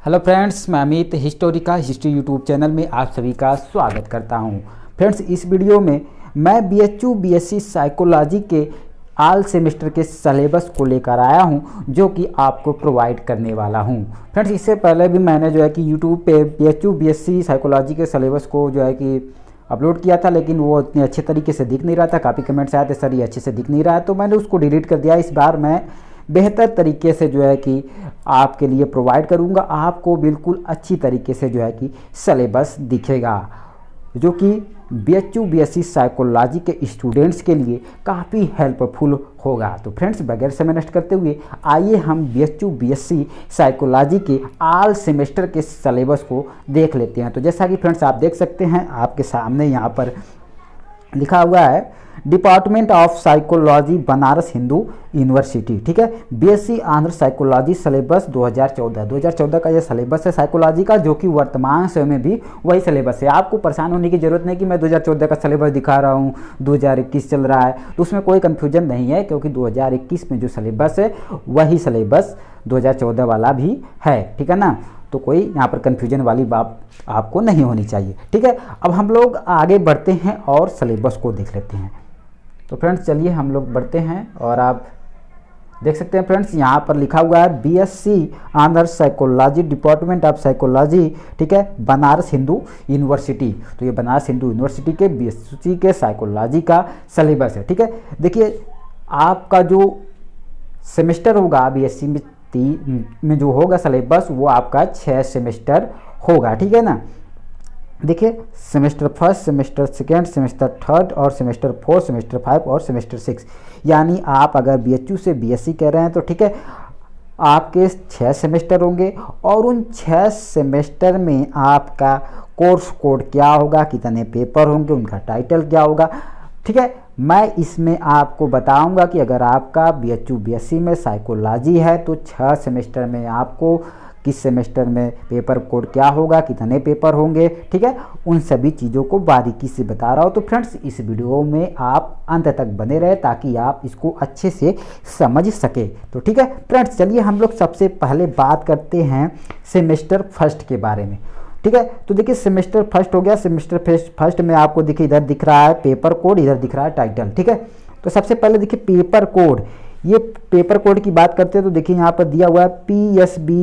Hello friends, मैं Amit history YouTube channel में आप सभी का स्वागत करता हूं। फ्रेंड्स, इस वीडियो में मैं बीएचयू बीएससी साइकोलॉजी के ऑल सेमेस्टर के सिलेबस को लेकर आया हूं, जो कि आपको प्रोवाइड करने वाला हूं। फ्रेंड्स, इससे पहले भी मैंने जो है कि यूट्यूब पे बीएचयू बीएससी साइकोलॉजी के सिलेबस को जो है कि अपलोड किया था, लेकिन वो इतने अच्छे तरीके से दिख नहीं रहा था। काफ़ी कमेंट्स आए थे, सर ये अच्छे से दिख नहीं रहा है, तो मैंने उसको डिलीट कर दिया। इस बार मैं बेहतर तरीके से जो है कि आपके लिए प्रोवाइड करूंगा। आपको बिल्कुल अच्छी तरीके से जो है कि सिलेबस दिखेगा, जो कि बीएचयू बीएससी साइकोलॉजी के स्टूडेंट्स के लिए काफ़ी हेल्पफुल होगा। तो फ्रेंड्स, बगैर समय नष्ट करते हुए आइए हम बीएचयू बीएससी साइकोलॉजी के ऑल सेमेस्टर के सिलेबस को देख लेते हैं। तो जैसा कि फ्रेंड्स आप देख सकते हैं, आपके सामने यहाँ पर लिखा हुआ है department of psychology Banaras Hindu university. ठीक है, बीएससी ऑनर साइकोलॉजी सिलेबस 2014 का यह सिलेबस है साइकोलॉजी का, जो कि वर्तमान समय में भी वही सिलेबस है। आपको परेशान होने की जरूरत नहीं कि मैं 2014 का सिलेबस दिखा रहा हूँ, 2021 चल रहा है, तो उसमें कोई कन्फ्यूजन नहीं है, क्योंकि 2021 में जो सिलेबस है वही सिलेबस 2014 वाला भी है। ठीक है ना, तो कोई यहाँ पर कन्फ्यूजन वाली बात आपको नहीं होनी चाहिए। ठीक है, अब हम लोग आगे बढ़ते हैं और सिलेबस को देख लेते हैं। तो फ्रेंड्स चलिए हम लोग बढ़ते हैं, और आप देख सकते हैं फ्रेंड्स यहाँ पर लिखा हुआ है BSc honours psychology department of psychology. ठीक है, बनारस हिंदू यूनिवर्सिटी। तो ये बनारस हिंदू यूनिवर्सिटी के बीएससी के साइकोलॉजी का सिलेबस है। ठीक है, देखिए आपका जो सेमेस्टर होगा बीएससी में जो होगा सिलेबस, वो आपका 6 सेमेस्टर होगा। ठीक है ना, देखिए semester first, semester second, semester third और सेमेस्टर फोर्थ, सेमेस्टर 5 और सेमेस्टर 6। यानी आप अगर बीएचयू से बीएससी कर रहे हैं तो ठीक है, आपके 6 सेमेस्टर होंगे, और उन 6 सेमेस्टर में आपका कोर्स कोड क्या होगा, कितने पेपर होंगे, उनका टाइटल क्या होगा। ठीक है, मैं इसमें आपको बताऊंगा कि अगर आपका बीएचयू बीएससी में साइकोलॉजी है तो 6 सेमेस्टर में आपको किस सेमेस्टर में पेपर कोड क्या होगा, कितने पेपर होंगे। ठीक है, उन सभी चीज़ों को बारीकी से बता रहा हूँ। तो फ्रेंड्स, इस वीडियो में आप अंत तक बने रहे ताकि आप इसको अच्छे से समझ सके। तो ठीक है फ्रेंड्स, चलिए हम लोग सबसे पहले बात करते हैं सेमेस्टर फर्स्ट के बारे में। ठीक है, तो देखिए सेमेस्टर फर्स्ट हो गया। सेमेस्टर फर्स्ट में आपको देखिए इधर दिख रहा है पेपर कोड, इधर दिख रहा है टाइटल। ठीक है, तो सबसे पहले देखिए पेपर कोड। ये पेपर कोड की बात करते हैं तो देखिए यहाँ पर दिया हुआ है PSB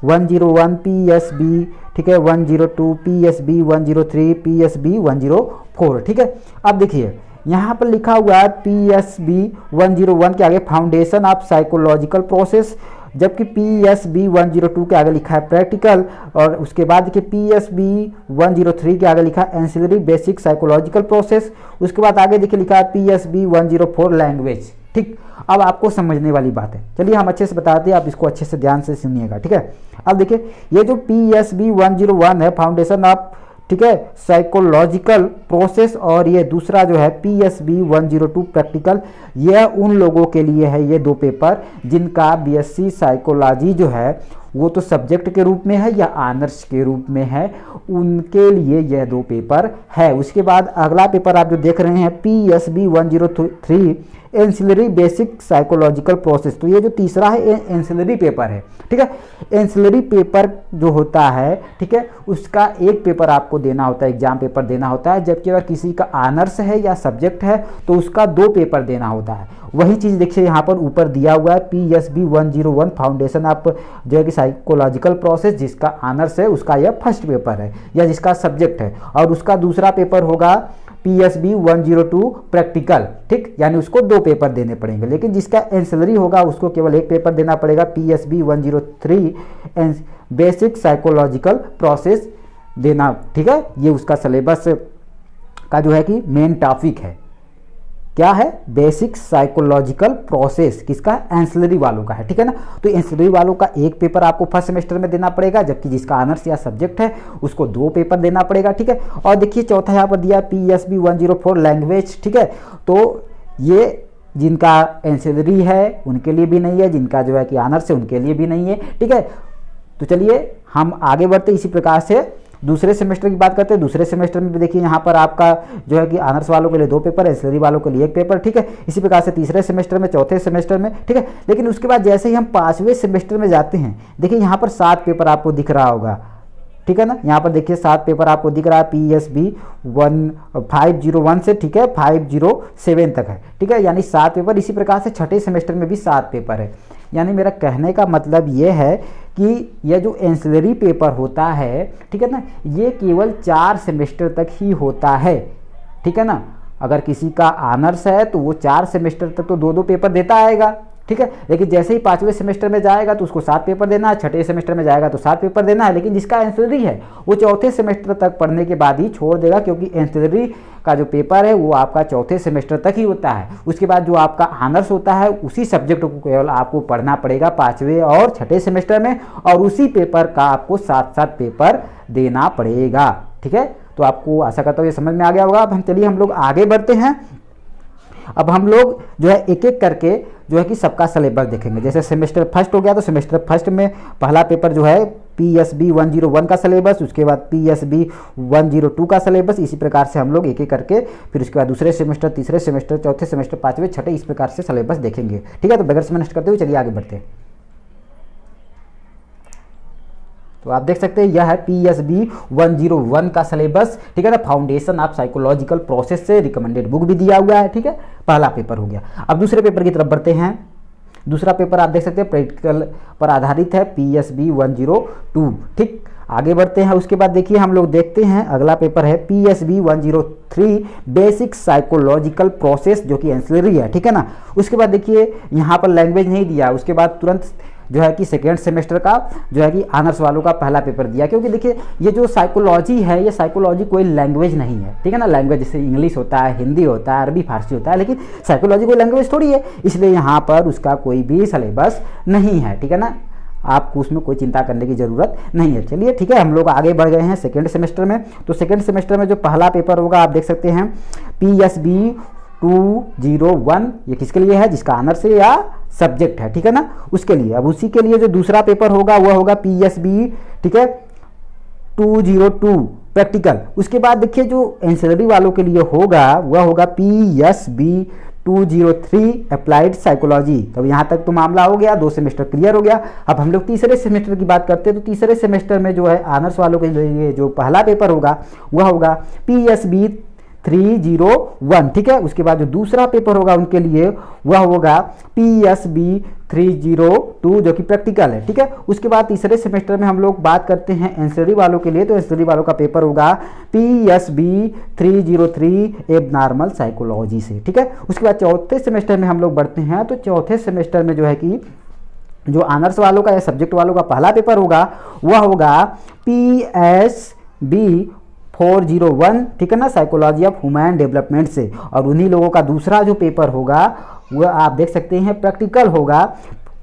101, PSB ठीक है 102, PSB 103, PSB 104। ठीक है, अब देखिए यहाँ पर लिखा हुआ है PSB 101 के आगे फाउंडेशन ऑफ साइकोलॉजिकल प्रोसेस, जबकि PSB 102 के आगे लिखा है प्रैक्टिकल, और उसके बाद देखिए PSB 103 के आगे लिखा है एंसिलरी बेसिक साइकोलॉजिकल प्रोसेस। उसके बाद आगे देखिए लिखा है PSB 104 लैंग्वेज। ठीक, अब आपको समझने वाली बात है, चलिए हम अच्छे से बताते हैं, आप इसको अच्छे से ध्यान से सुनिएगा। ठीक है, अब देखिए ये जो PSB 101 है फाउंडेशन ऑफ ठीक है साइकोलॉजिकल प्रोसेस, और ये दूसरा जो है PSB 102 प्रैक्टिकल, यह उन लोगों के लिए है ये 2 पेपर जिनका बीएससी साइकोलॉजी जो है वो तो सब्जेक्ट के रूप में है या ऑनर्स के रूप में है, उनके लिए यह 2 पेपर है। उसके बाद अगला पेपर आप जो देख रहे हैं PSB 103 ancillary basic psychological process. तो ये जो तीसरा है एंसिलरी पेपर है। ठीक है, एंसिलरी पेपर जो होता है ठीक है, उसका एक पेपर आपको देना होता है, एग्जाम पेपर देना होता है, जबकि अगर किसी का ऑनर्स है या सब्जेक्ट है तो उसका 2 पेपर देना होता है। वही चीज़ देखिए यहाँ पर ऊपर दिया हुआ है PSB 101 फाउंडेशन ऑफ जो है कि साइकोलॉजिकल प्रोसेस, जिसका ऑनर्स है उसका यह फर्स्ट पेपर है या जिसका सब्जेक्ट है, और उसका दूसरा पेपर होगा PSB 102 प्रैक्टिकल। ठीक, यानी उसको 2 पेपर देने पड़ेंगे, लेकिन जिसका एंसिलरी होगा उसको केवल 1 पेपर देना पड़ेगा, PSB 103 बेसिक साइकोलॉजिकल प्रोसेस देना। ठीक है, ये उसका सिलेबस का जो है कि मेन टॉपिक है, क्या है, बेसिक साइकोलॉजिकल प्रोसेस, किसका, एंसिलरी वालों का है। ठीक है ना, तो एंसिलरी वालों का 1 पेपर आपको फर्स्ट सेमेस्टर में देना पड़ेगा, जबकि जिसका ऑनर्स या सब्जेक्ट है उसको 2 पेपर देना पड़ेगा। ठीक है, और देखिए चौथा यहाँ पर दिया PSB 104 लैंग्वेज। ठीक है, तो ये जिनका एंसिलरी है उनके लिए भी नहीं है, जिनका जो है कि ऑनर्स है उनके लिए भी नहीं है। ठीक है, तो चलिए हम आगे बढ़ते इसी प्रकार से दूसरे सेमेस्टर की बात करते हैं, दूसरे सेमेस्टर में भी देखिए यहाँ पर आपका जो है कि ऑनर्स वालों के लिए 2 पेपर, एंसिलरी वालों के लिए 1 पेपर, ठीक है। इसी प्रकार से तीसरे सेमेस्टर में, चौथे सेमेस्टर में, ठीक है। लेकिन उसके बाद जैसे ही हम 5वें सेमेस्टर में जाते हैं, देखिए यहाँ पर 7 पेपर आपको दिख रहा होगा, ठीक है ना। यहाँ पर देखिए 7 पेपर आपको दिख रहा है, PSB 501 से, ठीक है, 507 तक है, ठीक है, यानी 7 पेपर। इसी प्रकार से छठे सेमेस्टर में भी 7 पेपर है। यानी मेरा कहने का मतलब ये है कि यह जो एंसिलरी पेपर होता है, ठीक है ना, ये केवल 4 सेमेस्टर तक ही होता है, ठीक है ना। अगर किसी का ऑनर्स है तो वो 4 सेमेस्टर तक तो 2-2 पेपर देता आएगा, ठीक है। लेकिन जैसे ही 5वें सेमेस्टर में जाएगा तो उसको 7 पेपर देना है, छठे सेमेस्टर में जाएगा तो 7 पेपर देना है। लेकिन जिसका एंसिलरी है वो चौथे सेमेस्टर तक पढ़ने के बाद ही छोड़ देगा, क्योंकि एंसिलरी का जो पेपर है वो आपका चौथे सेमेस्टर तक ही होता है। उसके बाद जो आपका ऑनर्स होता है उसी सब्जेक्ट को केवल आपको पढ़ना पड़ेगा 5वें और छठे सेमेस्टर में, और उसी पेपर का आपको 7-7 पेपर देना पड़ेगा, ठीक है। तो आपको आशा करता हूँ ये समझ में आ गया होगा। अब हम लोग आगे बढ़ते हैं। अब हम लोग जो है एक एक करके जो है कि सबका सिलेबस देखेंगे। जैसे सेमेस्टर फर्स्ट हो गया तो सेमेस्टर फर्स्ट में पहला पेपर जो है PSB 101 का सिलेबस, उसके बाद PSB 102 का सिलेबस। इसी प्रकार से हम लोग एक एक करके फिर उसके बाद दूसरे सेमेस्टर, तीसरे सेमेस्टर, चौथे सेमेस्टर, 5वें, छठे, इस प्रकार से सिलेबस देखेंगे, ठीक है। तो बगैर समय नष्ट करते हुए चलिए आगे बढ़ते हैं। तो आप देख सकते हैं यह है PSB 101 का सिलेबस, ठीक है ना। फाउंडेशन ऑफ साइकोलॉजिकल प्रोसेस से रिकमेंडेड बुक भी दिया हुआ है, ठीक है। पहला पेपर हो गया। अब दूसरे पेपर की तरफ बढ़ते हैं। दूसरा पेपर आप देख सकते हैं प्रैक्टिकल पर आधारित है, PSB 102, ठीक। आगे बढ़ते हैं। उसके बाद देखिए हम लोग देखते हैं अगला पेपर है PSB 103 बेसिक साइकोलॉजिकल प्रोसेस, जो कि एंसिलरी है, ठीक है ना। उसके बाद देखिए यहाँ पर लैंग्वेज नहीं दिया, उसके बाद तुरंत जो है कि सेकेंड सेमेस्टर का जो है कि ऑनर्स वालों का पहला पेपर दिया, क्योंकि देखिए ये जो साइकोलॉजी है, ये साइकोलॉजी कोई लैंग्वेज नहीं है, ठीक है ना। लैंग्वेज जैसे इंग्लिश होता है, हिंदी होता है, अरबी फारसी होता है, लेकिन साइकोलॉजी कोई लैंग्वेज थोड़ी है, इसलिए यहाँ पर उसका कोई भी सिलेबस नहीं है, ठीक है ना। आपको उसमें कोई चिंता करने की ज़रूरत नहीं है। चलिए ठीक है, हम लोग आगे बढ़ गए हैं सेकेंड सेमेस्टर में। तो सेकेंड सेमेस्टर में जो पहला पेपर होगा आप देख सकते हैं PSB 201, ये किसके लिए है, जिसका ऑनर्स है या सब्जेक्ट है, ठीक है ना, उसके लिए। अब उसी के लिए जो दूसरा पेपर होगा वह होगा PSB, ठीक है, 202 प्रैक्टिकल। उसके बाद देखिए जो एंसिलरी वालों के लिए होगा वह होगा PSB 203 अप्लाइड साइकोलॉजी। तो यहाँ तक तो मामला हो गया, 2 सेमेस्टर क्लियर हो गया। अब हम लोग तीसरे सेमेस्टर की बात करते हैं। तो तीसरे सेमेस्टर में जो है ऑनर्स वालों के लिए जो पहला पेपर होगा वह होगा PSB 301, ठीक है। उसके बाद जो दूसरा पेपर होगा उनके लिए वह होगा PSB 302, जो कि प्रैक्टिकल है, ठीक है। उसके बाद तीसरे सेमेस्टर में हम लोग बात करते हैं एंसिलरी वालों के लिए। तो एंसिलरी वालों का पेपर होगा PSB 303 एबनॉर्मल साइकोलॉजी से, ठीक है। उसके बाद चौथे सेमेस्टर में हम लोग बढ़ते हैं। तो चौथे सेमेस्टर में जो है कि जो ऑनर्स वालों का या सब्जेक्ट वालों का पहला पेपर होगा वह होगा PSB 401, ठीक है ना, साइकोलॉजी ऑफ ह्यूमन डेवलपमेंट से। और उन्हीं लोगों का दूसरा जो पेपर होगा वह आप देख सकते हैं प्रैक्टिकल होगा।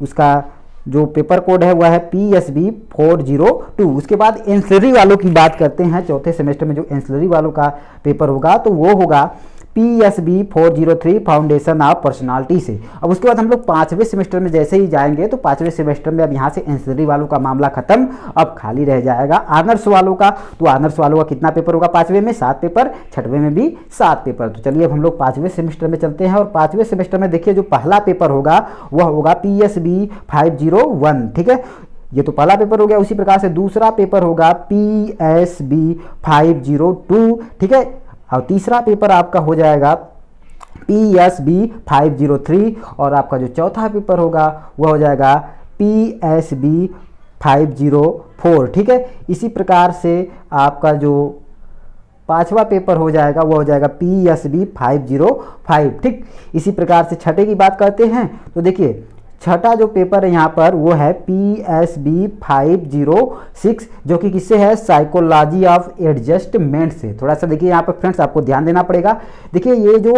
उसका जो पेपर कोड है वह है PSB 402। उसके बाद एंसिलरी वालों की बात करते हैं। चौथे सेमेस्टर में जो एंसिलरी वालों का पेपर होगा तो वो होगा PSB 403 फाउंडेशन ऑफ पर्सनालिटी से। अब उसके बाद हम लोग 5वें सेमेस्टर में जैसे ही जाएंगे तो 5वें सेमेस्टर में अब यहाँ से एंसिलरी वालों का मामला खत्म, अब खाली रह जाएगा ऑनर्स वालों का। तो ऑनर्स वालों का कितना पेपर होगा 5वें में, 7 पेपर, छठवें में भी 7 पेपर। तो चलिए अब हम लोग 5वें सेमेस्टर में चलते हैं। और 5वें सेमेस्टर में देखिए जो पहला पेपर होगा वह होगा PSB 501, ठीक है। ये तो पहला पेपर हो गया। उसी प्रकार से दूसरा पेपर होगा PSB 502, ठीक है। और तीसरा पेपर आपका हो जाएगा PSB 503। और आपका जो चौथा पेपर होगा वह हो जाएगा PSB 504, ठीक है। इसी प्रकार से आपका जो पांचवा पेपर हो जाएगा वो हो जाएगा PSB 505, ठीक। इसी प्रकार से छठे की बात करते हैं। तो देखिए छठा जो पेपर है यहाँ पर वो है PSB 506, जो कि किससे है, साइकोलॉजी ऑफ एडजस्टमेंट से। थोड़ा सा देखिए यहाँ पर फ्रेंड्स आपको ध्यान देना पड़ेगा। देखिए ये जो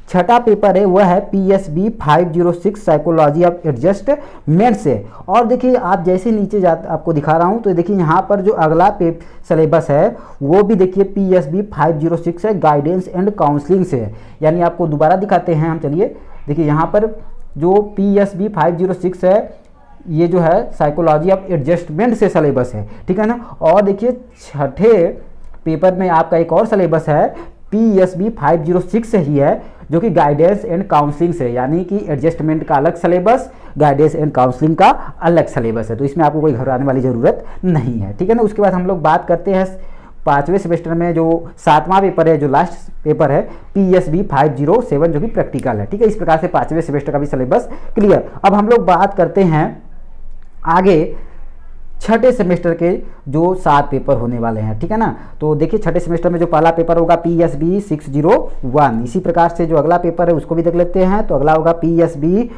छठा पेपर है वह है PSB 506 साइकोलॉजी ऑफ एडजस्टमेंट से। और देखिए आप जैसे नीचे जाते आपको दिखा रहा हूँ तो देखिए यहाँ पर जो अगला सिलेबस है वो भी देखिए PSB 506 है, गाइडेंस एंड काउंसलिंग से है। यानी आपको दोबारा दिखाते हैं हम, चलिए देखिए यहाँ पर जो PSB 506 है ये जो है साइकोलॉजी ऑफ एडजस्टमेंट से सिलेबस है, ठीक है ना। और देखिए छठे पेपर में आपका एक और सिलेबस है PSB 506 से ही है, जो कि गाइडेंस एंड काउंसलिंग से, यानी कि एडजस्टमेंट का अलग सिलेबस, गाइडेंस एंड काउंसलिंग का अलग सिलेबस है। तो इसमें आपको कोई घबराने वाली ज़रूरत नहीं है, ठीक है ना। उसके बाद हम लोग बात करते हैं 5वें सेमेस्टर में जो 7वां पेपर है, जो लास्ट पेपर है PSB 507, जो कि प्रैक्टिकल है, ठीक है। इस प्रकार से 5वें सेमेस्टर का भी सिलेबस क्लियर। अब हम लोग बात करते हैं आगे छठे सेमेस्टर के जो 7 पेपर होने वाले हैं, ठीक है ना। तो देखिए छठे सेमेस्टर में जो पहला पेपर होगा PSB 601, इसी प्रकार से जो अगला पेपर है उसको भी देख लेते हैं। तो अगला होगा PSB,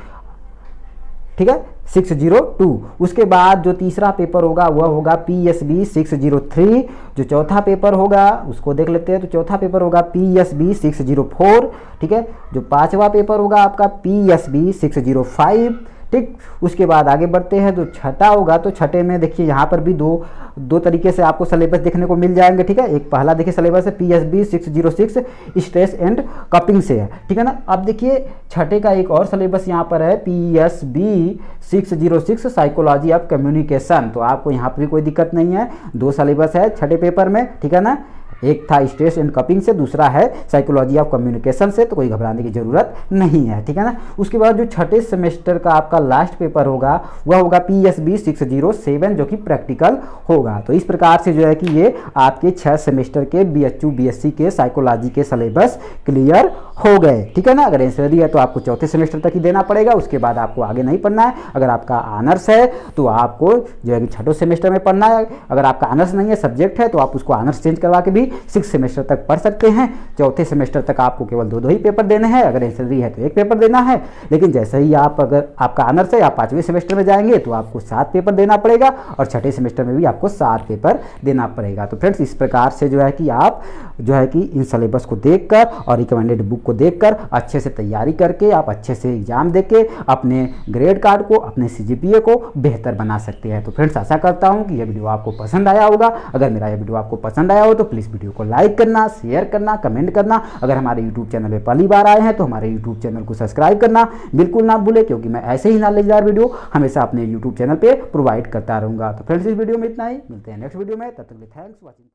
ठीक है, 602। उसके बाद जो तीसरा पेपर होगा वह होगा PSB 603। जो चौथा पेपर होगा उसको देख लेते हैं। तो चौथा पेपर होगा PSB 604, ठीक है। जो पांचवा पेपर होगा आपका PSB 605, ठीक। उसके बाद आगे बढ़ते हैं, जो छठा होगा तो छठे में देखिए यहाँ पर भी दो तरीके से आपको सिलेबस देखने को मिल जाएंगे, ठीक है। एक पहला देखिए सिलेबस है PSB 606 स्ट्रेस एंड कपिंग से है, ठीक है ना। अब देखिए छठे का एक और सिलेबस यहाँ पर है PSB 606 साइकोलॉजी ऑफ कम्युनिकेशन। तो आपको यहाँ पर भी कोई दिक्कत नहीं है, 2 सिलेबस है छठे पेपर में, ठीक है ना। एक था स्ट्रेस एंड कपिंग से, दूसरा है साइकोलॉजी ऑफ कम्युनिकेशन से, तो कोई घबराने की जरूरत नहीं है, ठीक है ना। उसके बाद जो छठे सेमेस्टर का आपका लास्ट पेपर होगा वह होगा PSB 607, जो कि प्रैक्टिकल होगा। तो इस प्रकार से जो है कि ये आपके 6 सेमेस्टर के BHU BSc के साइकोलॉजी के सिलेबस क्लियर हो गए, ठीक है ना। अगर एनसीईआरटी है तो आपको चौथे सेमेस्टर तक ही देना पड़ेगा, उसके बाद आपको आगे नहीं पढ़ना है। अगर आपका ऑनर्स है तो आपको जो है कि छठे सेमेस्टर में पढ़ना है। अगर आपका ऑनर्स नहीं है, सब्जेक्ट है, तो आप उसको ऑनर्स चेंज करवा के भी 6 सेमेस्टर तक पढ़ सकते हैं। चौथे सेमेस्टर तक आपको केवल 2 ही पेपर देने हैं। अगर एनसीईआरटी है तो 1 पेपर देना है। लेकिन जैसे ही आप, अगर आपका ऑनर्स है, आप 5वें सेमेस्टर में जाएंगे तो आपको 7 पेपर देना पड़ेगा, और छठे सेमेस्टर में भी आपको 7 पेपर देना पड़ेगा। तो फ्रेंड्स इस प्रकार से जो है कि आप जो है कि इन सिलेबस को देखकर और रिकमेंडेड बुक को देखकर अच्छे से तैयारी करके आप अच्छे से एग्जाम देके अपने ग्रेड कार्ड को, अपने CGPA को बेहतर बना सकते हैं। तो फ्रेंड्स आशा करता हूं कि यह वीडियो आपको पसंद आया होगा। अगर मेरा यह वीडियो आपको पसंद आया हो तो प्लीज़ वीडियो को लाइक करना, शेयर करना, कमेंट करना। अगर हमारे यूट्यूब चैनल पर पहली बार आए हैं तो हमारे यूट्यूब चैनल को सब्सक्राइब करना बिल्कुल ना भूलें, क्योंकि मैं ऐसे ही नॉलेजदार वीडियो हमेशा अपने यूट्यूब चैनल पर प्रोवाइड करता रहूँगा। तो फ्रेंड्स इस वीडियो में इतना ही, मिलते हैं नेक्स्ट वीडियो में, तब तक के लिए थैंक्स वॉचिंग।